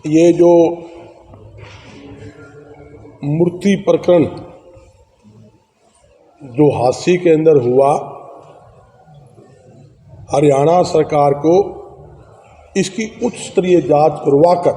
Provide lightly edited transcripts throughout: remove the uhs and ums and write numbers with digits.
ये जो मूर्ति प्रकरण जो हादसे के अंदर हुआ, हरियाणा सरकार को इसकी उच्च स्तरीय जांच करवाकर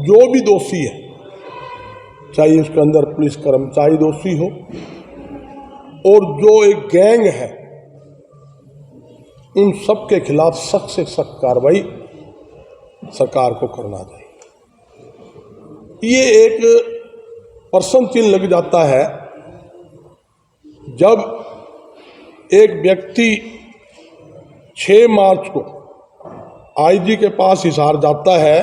जो भी दोषी है, चाहे उसके अंदर पुलिस कर्मचारी दोषी हो और जो एक गैंग है, उन सब के खिलाफ सख्त से सख्त कार्रवाई सरकार को करना चाहिए। ये एक प्रश्न चिन्ह लग जाता है जब एक व्यक्ति 6 मार्च को आईजी के पास हिसार जाता है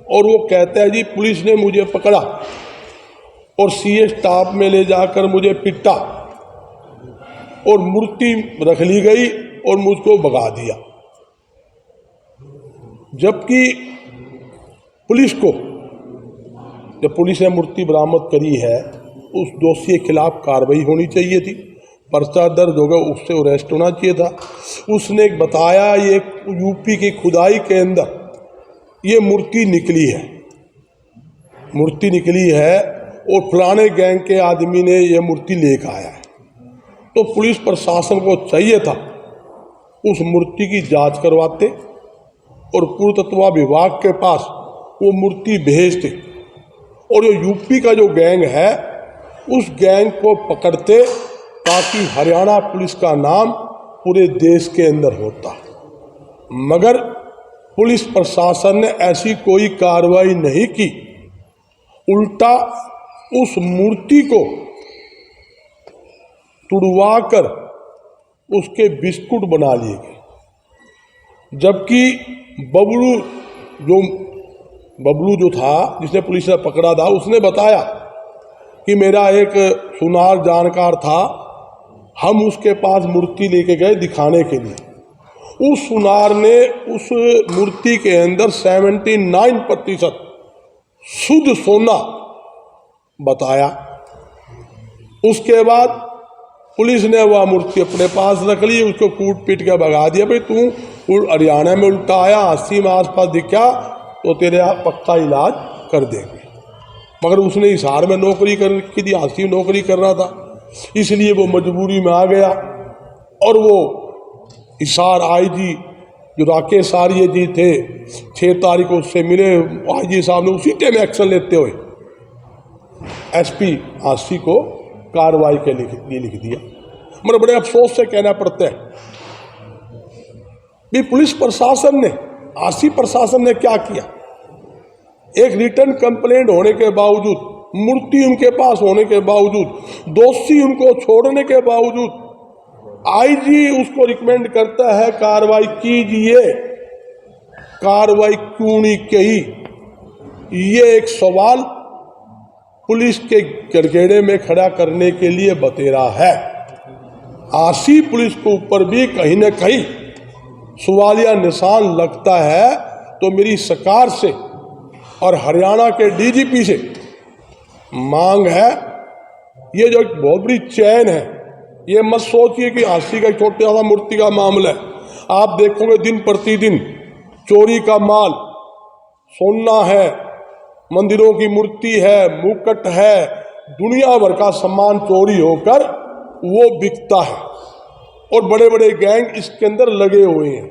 और वो कहता है जी पुलिस ने मुझे पकड़ा और सीए स्टाफ में ले जाकर मुझे पिटा और मूर्ति रख ली गई और मुझको भगा दिया। जबकि पुलिस को, जब पुलिस ने मूर्ति बरामद करी है, उस दोषी के खिलाफ कार्रवाई होनी चाहिए थी, पर्चा दर्ज होगा, उससे अरेस्ट होना चाहिए था। उसने बताया ये यूपी की खुदाई के अंदर ये मूर्ति निकली है, मूर्ति निकली है और फलाने गैंग के आदमी ने ये मूर्ति लेकर आया है। तो पुलिस प्रशासन को चाहिए था उस मूर्ति की जांच करवाते और पुरातत्व विभाग के पास वो मूर्ति भेजते और ये यूपी का जो गैंग है उस गैंग को पकड़ते, ताकि हरियाणा पुलिस का नाम पूरे देश के अंदर होता। मगर पुलिस प्रशासन ने ऐसी कोई कार्रवाई नहीं की, उल्टा उस मूर्ति को तुड़वाकर उसके बिस्कुट बना लिए गए। जबकि बबलू जो था, जिसने पुलिस ने पकड़ा था, उसने बताया कि मेरा एक सुनार जानकार था, हम उसके पास मूर्ति लेके गए दिखाने के लिए। उस सुनार ने उस मूर्ति के अंदर 79% शुद्ध सोना बताया। उसके बाद पुलिस ने वह मूर्ति अपने पास रख ली, उसको कूट पीट के भगा दिया। भाई तू हरियाणा में उल्टा आया, 80 में आसपास दिखा तो तेरे पक्का इलाज कर देंगे। मगर उसने हिसार में नौकरी की थी, 80 नौकरी कर रहा था, इसलिए वो मजबूरी में आ गया। और वो हिसार आईजी जो राकेश आर्य जी थे, 6 तारीख को उससे मिले, आईजी साहब ने उसी टाइम एक्शन लेते हुए एसपी आरसी को कार्रवाई के लिए लिख दिया। मगर बड़े अफसोस से कहना पड़ता है कि पुलिस प्रशासन ने, आरसी प्रशासन ने क्या किया। एक रिटर्न कंप्लेंट होने के बावजूद, मूर्ति उनके पास होने के बावजूद, दोषी उनको छोड़ने के बावजूद, आईजी उसको रिकमेंड करता है कार्रवाई कीजिए, कार्रवाई क्यों नहीं की। ये एक सवाल पुलिस के गड़गड़े में खड़ा करने के लिए बतेरा है। आरसी पुलिस के ऊपर भी कहीं न कहीं सवालिया निशान लगता है। तो मेरी सरकार से और हरियाणा के डीजीपी से मांग है, ये जो एक बहुत बड़ी चैन है, ये मत सोचिए कि आरसी का छोटा सा मूर्ति का मामला है। आप देखोगे दिन प्रतिदिन चोरी का माल, सोना है, मंदिरों की मूर्ति है, मुकुट है, दुनिया भर का सामान चोरी होकर वो बिकता है और बड़े बड़े गैंग इसके अंदर लगे हुए हैं।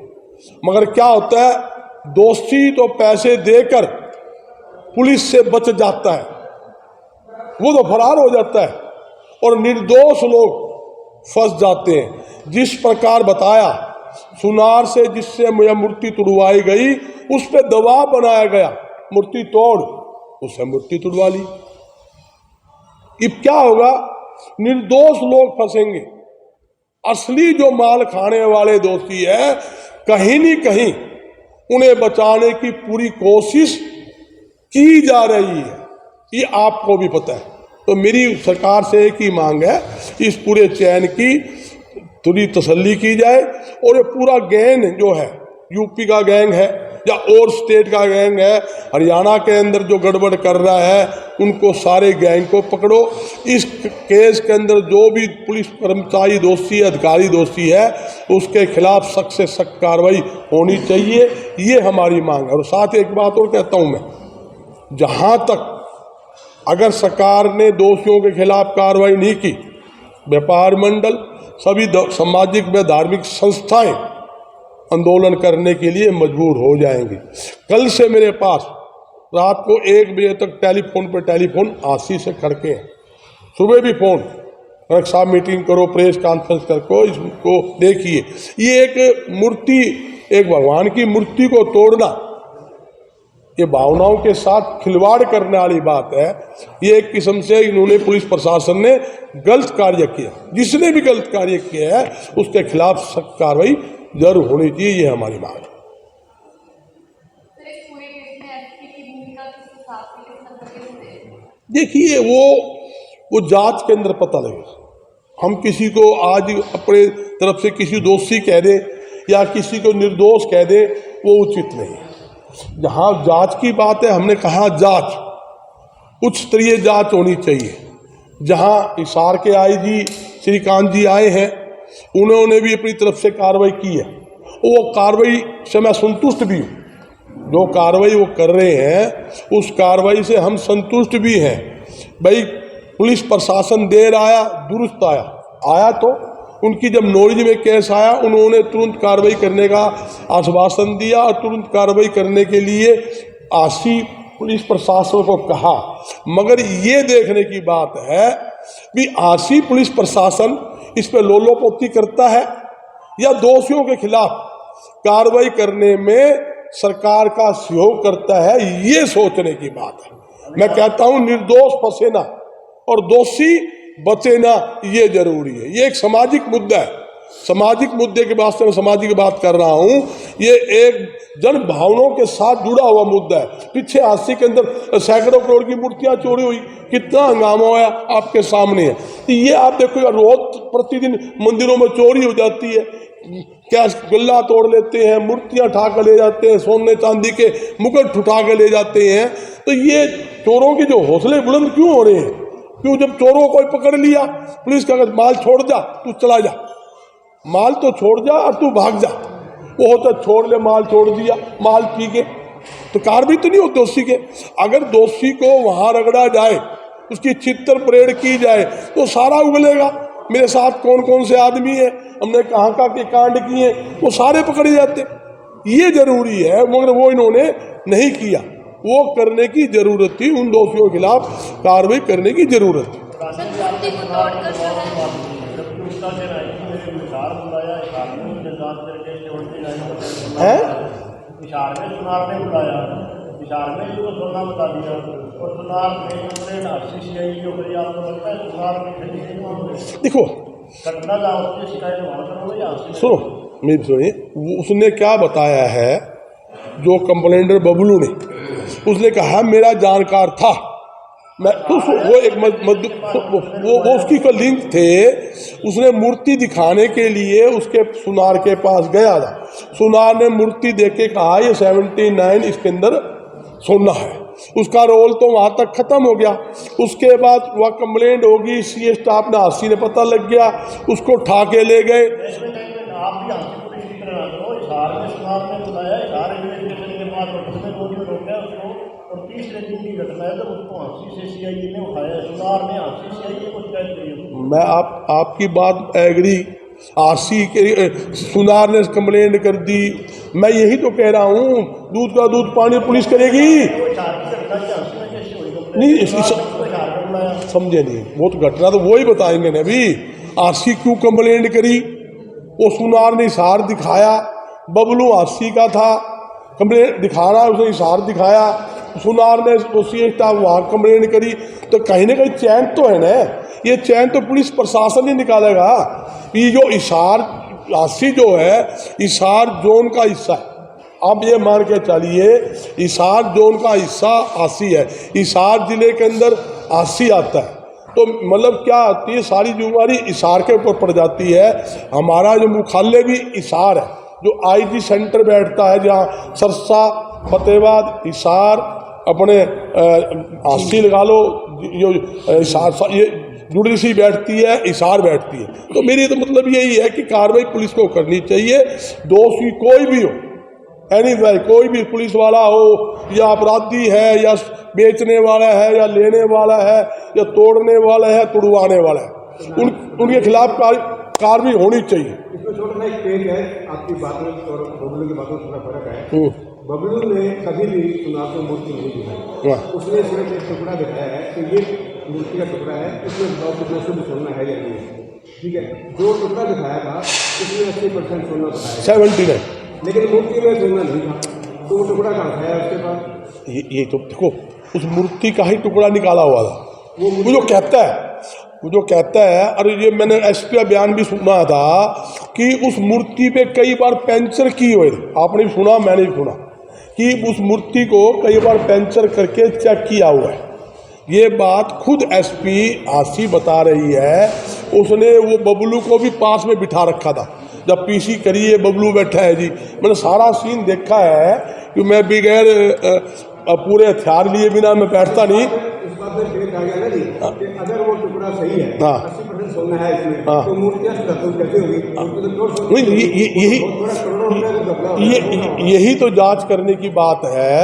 मगर क्या होता है, दोषी तो पैसे देकर पुलिस से बच जाता है, वो तो फरार हो जाता है और निर्दोष लोग फंस जाते हैं। जिस प्रकार बताया, सुनार से जिससे यह मूर्ति तुड़वाई गई, उस पर दबाव बनाया गया, मूर्ति तोड़, उससे मूर्ति तुड़वा ली। अब क्या होगा, निर्दोष लोग फंसेंगे। असली जो माल खाने वाले दोषी है, कहीं न कहीं उन्हें बचाने की पूरी कोशिश की जा रही है, ये आपको भी पता है। तो मेरी सरकार से एक ही मांग है, इस पूरे चैन की थोड़ी तसल्ली की जाए और ये पूरा गैंग जो है, यूपी का गैंग है, या और स्टेट का गैंग है, हरियाणा के अंदर जो गड़बड़ कर रहा है, उनको सारे गैंग को पकड़ो। इस केस के अंदर जो भी पुलिस कर्मचारी दोषी है, अधिकारी दोषी है, उसके खिलाफ सख्त से सख्त कार्रवाई होनी चाहिए, ये हमारी मांग है। और साथ ही एक बात और कहता हूँ मैं, जहाँ तक अगर सरकार ने दोषियों के खिलाफ कार्रवाई नहीं की, व्यापार मंडल, सभी सामाजिक व धार्मिक संस्थाएं आंदोलन करने के लिए मजबूर हो जाएंगी। कल से मेरे पास रात को 1 बजे तक टेलीफोन पे टेलीफोन आशी से खड़के हैं, सुबह भी फोन, कलेक्टर साहब मीटिंग करो, प्रेस कॉन्फ्रेंस करो, इसको देखिए। ये एक मूर्ति, एक भगवान की मूर्ति को तोड़ना, ये भावनाओं के साथ खिलवाड़ करने वाली बात है। ये एक किस्म से इन्होंने, पुलिस प्रशासन ने गलत कार्य किया। जिसने भी गलत कार्य किया है उसके खिलाफ सख्त कार्रवाई जरूर होनी चाहिए, ये हमारी मांग है। देखिए वो जांच के अंदर पता लगेगा। हम किसी को आज अपने तरफ से किसी दोषी कह दे या किसी को निर्दोष कह दे, वो उचित नहीं है। जहाँ जांच की बात है, हमने कहा जांच, उच्च स्तरीय जांच होनी चाहिए। जहाँ हिसार के आईजी श्रीकांत जी आए हैं, उन्होंने भी अपनी तरफ से कार्रवाई की है, वो कार्रवाई से मैं संतुष्ट भी हूँ। जो कार्रवाई वो कर रहे हैं उस कार्रवाई से हम संतुष्ट भी हैं। भाई पुलिस प्रशासन देर आया, दुरुस्त आया तो उनकी जब नॉलेज में केस आया, उन्होंने तुरंत कार्रवाई करने का आश्वासन दिया और तुरंत कार्रवाई करने के लिए आशी पुलिस प्रशासन को कहा। मगर ये देखने की बात है कि आशी पुलिस प्रशासन इस पे लोलोपोती करता है या दोषियों के खिलाफ कार्रवाई करने में सरकार का सहयोग करता है, ये सोचने की बात है। मैं कहता हूं निर्दोष फंसे ना और दोषी बचे ना, ये जरूरी है। ये एक सामाजिक मुद्दा है, सामाजिक मुद्दे के वास्ते मैं सामाजिक बात कर रहा हूं। ये एक जन भावनाओं के साथ जुड़ा हुआ मुद्दा है। पीछे आशी के अंदर सैकड़ों करोड़ की मूर्तियां चोरी हुई, कितना हंगामा हुआ आपके सामने है। ये आप देखो, रोज प्रतिदिन मंदिरों में चोरी हो जाती है, क्या गल्ला तोड़ लेते हैं, मूर्तियां उठा कर ले जाते हैं, सोने चांदी के मुकुट उठा के ले जाते हैं। तो ये चोरों के जो हौसले बुलंद क्यों हो रहे हैं? क्यों? जब चोरों को पकड़ लिया, पुलिस का माल छोड़ जा, तू चला जा, माल तो छोड़ जा और तू भाग जा। वो होता छोड़ ले, माल छोड़ दिया, माल पी के, तो कार्रवाई तो नहीं होती दोषी के। अगर दोषी को वहां रगड़ा जाए, उसकी छितर परेड की जाए, तो सारा उगलेगा। मेरे साथ कौन कौन से आदमी है, हमने कहाँ कहाँ के कांड किए, वो सारे पकड़े जाते। ये जरूरी है, मगर वो इन्होंने नहीं किया। वो करने की जरूरत थी, उन दोषियों के खिलाफ कार्रवाई करने की जरूरत थी। देखो सुनो, मेरी सुनिए, उसने क्या बताया है, जो कंप्लेंटर बबलू ने, उसने कहा मेरा जानकार था, मैं वो एक वो उसकी को लिंक थे। उसने मूर्ति दिखाने के लिए उसके सुनार के पास गया था, सुनार ने मूर्ति देख के कहा ये 79 इसके अंदर सोना है। उसका रोल तो वहां तक खत्म हो गया। उसके बाद वह कंप्लेंट होगी, सीए स्टाफ ने, आशी ने पता लग गया, उसको उठा के ले गए। मैं आपकी बात एग्री, आशी के सुनार ने कंप्लेंट कर दी। मैं यही तो कह रहा हूँ, दूध का दूध पानी पुलिस करेगी नहीं, समझे नहीं। वो तो घटना तो वो ही बताएंगे ना। अभी आशी क्यों कंप्लेंट करी, वो सुनार ने इशार दिखाया, बबलू आशी का था, कंप्लेंट दिखाना, उसने इशार दिखाया, सुनार ने वहाँ कंप्लेंट करी। तो कहीं ना कहीं चैन तो है ना, ये चैन तो पुलिस प्रशासन ही निकालेगा। ये जो इशार आशी जो है, इशार जोन का हिस्सा है। आप ये मान के चलिए, हिसार जोन का हिस्सा आशी है, हिसार जिले के अंदर आशी आता है। तो मतलब क्या आती है, सारी जिम्मेवारी हिसार के ऊपर पड़ जाती है। हमारा जो मुख्यालय भी हिसार है, जो आईजी सेंटर बैठता है, जहाँ सरसा, फतेहाबाद, हिसार, अपने हांसी लगा लो, ये जुडिशरी बैठती है, हिसार बैठती है। तो मेरी तो मतलब यही है कि कार्रवाई पुलिस को करनी चाहिए। दोषी कोई भी हो, एनीवे, कोई भी पुलिस वाला हो या अपराधी है या बेचने वाला है या लेने वाला है या तोड़ने वाला है, तुड़वाने वाला है, उनके खिलाफ कार्रवाई होनी चाहिए। इसमें छोटा सा एक पेज है, आपकी बातों और बबलू की बातों में थोड़ा फर्क है। बबलू ने कभी भी चुनाव को मूर्ति नहीं दिखाई, उसने सिर्फ एक टुकड़ा दिखाया है कि ये मूर्ति का टुकड़ा है, इसमें दोस्तों भी सोना है या नहीं, ठीक है। जो टुकड़ा दिखाया था उसमें 80% सोना बताया, 79, लेकिन मूर्ति में सोना नहीं था, तो वो टुकड़ा कहाँ था उसके पास? ये तो देखो, उस मूर्ति का ही टुकड़ा निकाला हुआ था। वो जो कहता है, अरे ये मैंने एसपी का बयान भी सुना था कि उस मूर्ति पे कई बार पंचर की हुई, आपने भी सुना, मैंने भी सुना कि उस मूर्ति को कई बार पंचर करके चेक किया हुआ है। ये बात खुद एसपी आसी बता रही है। उसने वो बबलू को भी पास में बिठा रखा था, जब पीसी करिए बबलू बैठा है जी। मैंने सारा सीन देखा है कि मैं बगैर पूरे हथियार लिए बिना मैं बैठता नहीं। इस बात में फिर कहा गया ना जी कि अगर वो टुकड़ा सही है, 80% सोना है इसमें, तो मूर्तियाँ कैसे होगी? यही तो जांच करने की बात है,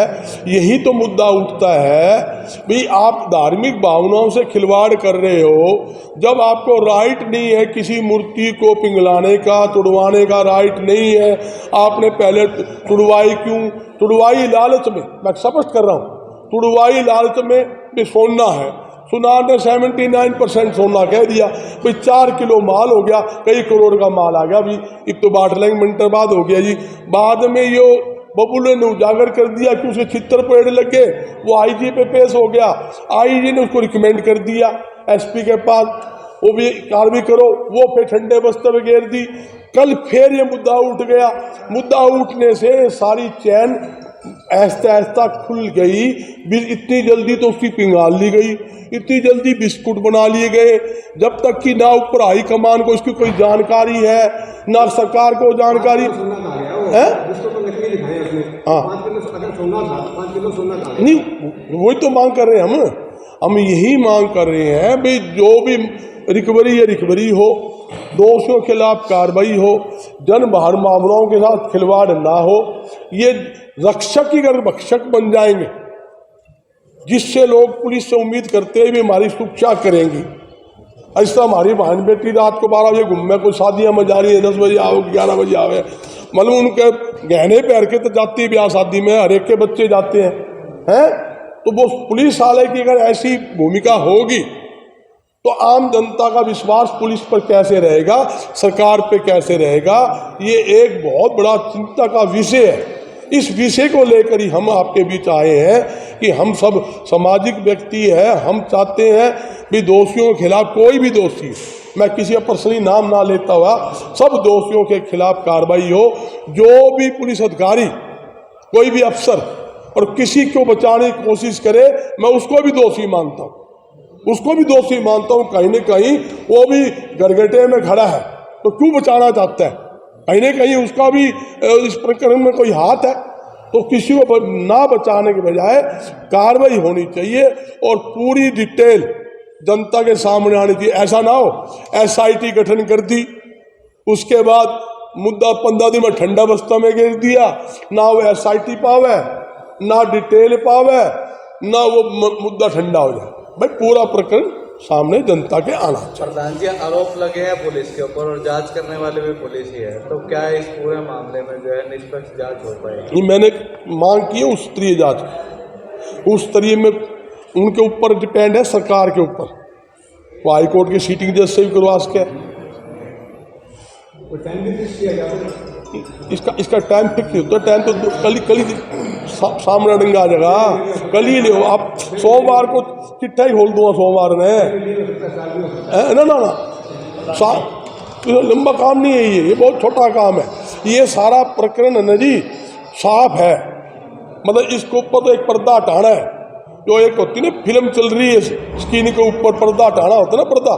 यही तो मुद्दा उठता है भाई, आप धार्मिक भावनाओं से खिलवाड़ कर रहे हो। जब आपको राइट नहीं है किसी मूर्ति को पिघलाने का, तुड़वाने का राइट नहीं है, आपने पहले तुड़वाई क्यों? तुड़वाई लालच में, मैं स्पष्ट कर रहा हूँ, तुड़वाई लालच में भी सोना है। सुनार ने 79% सोना कह दिया भाई, 4 किलो माल हो गया, कई करोड़ का माल आ गया। अभी एक तो बाट लेंगे, मिनट बाद हो गया जी। बाद में यो बबुल ने उजागर कर दिया कि उसे चित्र पेड़ लगे, वो आईजी पे पेश हो गया। आईजी ने उसको रिकमेंड कर दिया एसपी के पास, वो भी कार्रवाई करो, वो फिर ठंडे बस्ते में घेर दी। कल फिर ये मुद्दा उठ गया। मुद्दा उठने से सारी चैन ऐसा ऐसा खुल गई। इतनी जल्दी तो उसकी पिंगाल ली गई, इतनी जल्दी बिस्कुट बना लिए गए, जब तक कि ना ऊपर हाई कमान को इसकी कोई जानकारी है, ना सरकार को जानकारी है। हाँ नहीं, वही तो मांग कर रहे हैं हम यही मांग कर रहे हैं भाई, जो भी रिकवरी है रिकवरी हो, दोषियों के खिलाफ कार्रवाई हो, जन भावनाओं के साथ खिलवाड़ ना हो। ये रक्षक ही अगर भक्षक बन जाएंगे, जिससे लोग पुलिस से उम्मीद करते हैं भी हमारी सुरक्षा करेंगी। ऐसा हमारी बहन बेटी रात को 12 बजे घूमे, कोई शादियाँ में जा रही है, 10 बजे आओ, 11 बजे आवे, मतलब उनके गहने पहन के तो जाती है ब्याह शादी में, हर एक के बच्चे जाते हैं। तो वो पुलिस वाले की अगर ऐसी भूमिका होगी तो आम जनता का विश्वास पुलिस पर कैसे रहेगा, सरकार पे कैसे रहेगा? ये एक बहुत बड़ा चिंता का विषय है। इस विषय को लेकर ही हम आपके बीच आए हैं कि हम सब सामाजिक व्यक्ति हैं, हम चाहते हैं कि दोषियों के खिलाफ, कोई भी दोषी, मैं किसी का पर्सनली नाम ना लेता हुआ, सब दोषियों के खिलाफ कार्रवाई हो। जो भी पुलिस अधिकारी, कोई भी अफसर और किसी को बचाने की कोशिश करे, मैं उसको भी दोषी मानता हूँ, उसको भी दोषी मानता हूँ। कहीं न कहीं वो भी गरगटे में खड़ा है तो क्यों बचाना चाहता है? कहीं न कहीं उसका भी इस प्रकरण में कोई हाथ है। तो किसी को ना बचाने के बजाय कार्रवाई होनी चाहिए और पूरी डिटेल जनता के सामने आनी चाहिए। ऐसा ना हो SIT गठन कर दी, उसके बाद मुद्दा 15 दिन में ठंडा बस्ता में गिर दिया, ना वो SIT पावे, ना डिटेल पावे, ना वो मुद्दा ठंडा हो जाए। भाई पूरा प्रकरण सामने जनता के आना चाहिए। प्रधान जी, आरोप लगे हैं पुलिस के ऊपर और जांच करने वाले भी पुलिस ही है, तो क्या इस पूरे मामले में जो है निष्पक्ष जांच हो पाएगी? मैंने मांग की है उस स्तरीय जांच। उस स्तरीय में उनके ऊपर डिपेंड है, सरकार के ऊपर। वो हाईकोर्ट की सीटिंग जज से भी करवा सके। इसका टाइम फिक्स नहीं होता। टाइम तो कल ही सामने डंगा आ जाएगा, कल ही ले। आप सोमवार को चिट्ठा ही खोल दूंगा, सोमवार में ना ना ना, लंबा काम नहीं है ये बहुत छोटा काम है। ये सारा प्रकरण है ना जी, साफ है। मतलब इसके ऊपर तो एक पर्दा हटाना है। जो एक होती ना फिल्म चल रही है, स्क्रीन के ऊपर पर्दा हटाना होता है ना, पर्दा,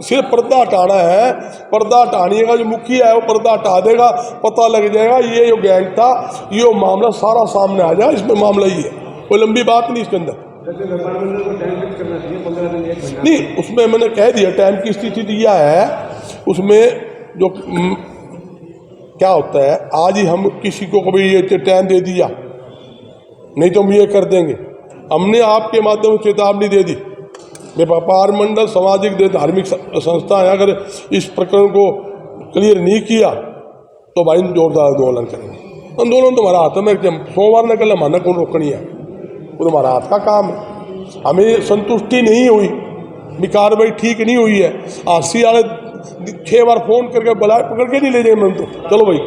सिर्फ पर्दा हटाना है, पर्दा हटाने का जो मुखिया है वो पर्दा हटा देगा, पता लग जाएगा ये जो गैंग था, ये मामला सारा सामने आ जाए। इसमें मामला ही है, कोई लंबी बात नहीं इसके अंदर। व्यापार मंडल को टाइम फिक्स करना चाहिए, 15 दिन 1 महीना। नहीं, उसमें मैंने कह दिया टाइम की स्थिति दिया है। उसमें जो क्या होता है, आज ही हम किसी को कभी ये टाइम दे दिया, नहीं तो हम ये कर देंगे। हमने आपके माध्यम से चेतावनी दे दी, व्यापार मंडल सामाजिक धार्मिक संस्था है, अगर इस प्रकरण को क्लियर नहीं किया तो भाई जोरदार आंदोलन करेंगे। आंदोलन तुम्हारा हाथ में, सोमवार ने कल हमारा कौन रोकनी है, वो तुम्हारा हाथ का काम है। हमें संतुष्टि नहीं हुई, कार्रवाई ठीक नहीं हुई है। आरसी वाले 6 बार फोन करके बुलाए, पकड़ के नहीं ले जाएंगे। मैं तो चलो भाई